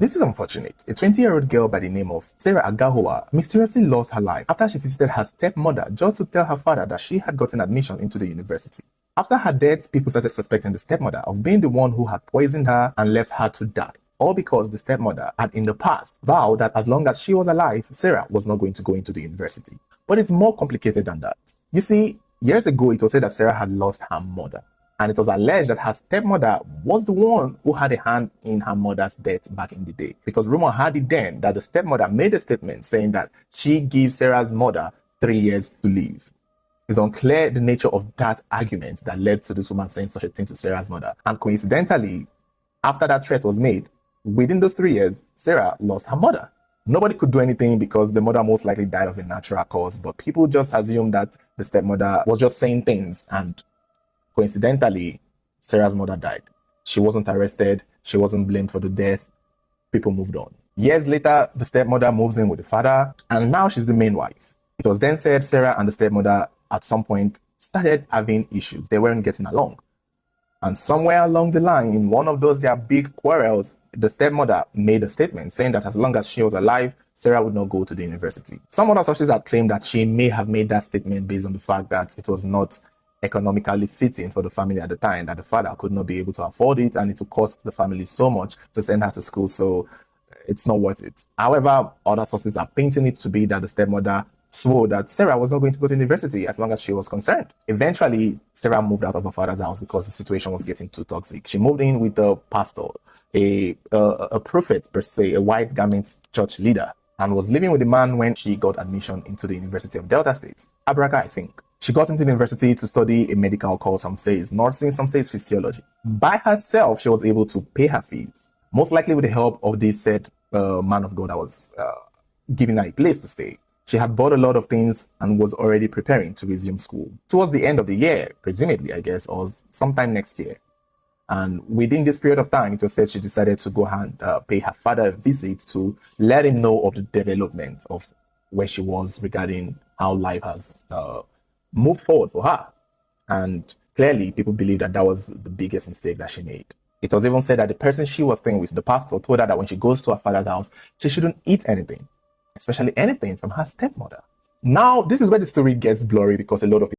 This is unfortunate. A 20-year-old girl by the name of Sarah Agahoa mysteriously lost her life after she visited her stepmother just to tell her father that she had gotten admission into the university. After her death, people started suspecting the stepmother of being the one who had poisoned her and left her to die. All because the stepmother had in the past vowed that as long as she was alive, Sarah was not going to go into the university. But it's more complicated than that. You see, years ago it was said that Sarah had lost her mother. And it was alleged that her stepmother was the one who had a hand in her mother's death back in the day. Because rumor had it then that the stepmother made a statement saying that she gives Sarah's mother 3 years to live. It's unclear the nature of that argument that led to this woman saying such a thing to Sarah's mother. And coincidentally, after that threat was made, within those 3 years, Sarah lost her mother. Nobody could do anything because the mother most likely died of a natural cause, but people just assumed that the stepmother was just saying things, and coincidentally, Sarah's mother died. She wasn't arrested. She wasn't blamed for the death. People moved on. Years later, the stepmother moves in with the father, and now she's the main wife. It was then said Sarah and the stepmother at some point started having issues. They weren't getting along. And somewhere along the line, in one of those their big quarrels, the stepmother made a statement saying that as long as she was alive, Sarah would not go to the university. Some other sources have claimed that she may have made that statement based on the fact that it was not economically fitting for the family at the time, that the father could not be able to afford it and it would cost the family so much to send her to school, so it's not worth it. However, other sources are painting it to be that the stepmother swore that Sarah was not going to go to university as long as she was concerned. Eventually, Sarah moved out of her father's house because the situation was getting too toxic. She moved in with a pastor, a prophet per se, a white garment church leader, and was living with the man when she got admission into the University of Delta State, Abraka, I think. She got into the university to study a medical course, some say it's nursing, some say it's physiology. By herself, she was able to pay her fees, most likely with the help of this said man of God that was giving her a place to stay. She had bought a lot of things and was already preparing to resume school towards the end of the year, presumably, I guess, or sometime next year. And within this period of time, it was said she decided to go and pay her father a visit to let him know of the development of where she was regarding how life has moved forward for her. And clearly, people believe that that was the biggest mistake that she made. It was even said that the person she was staying with, the pastor, told her that when she goes to her father's house, she shouldn't eat anything, especially anything from her stepmother. Now, this is where the story gets blurry because a lot of people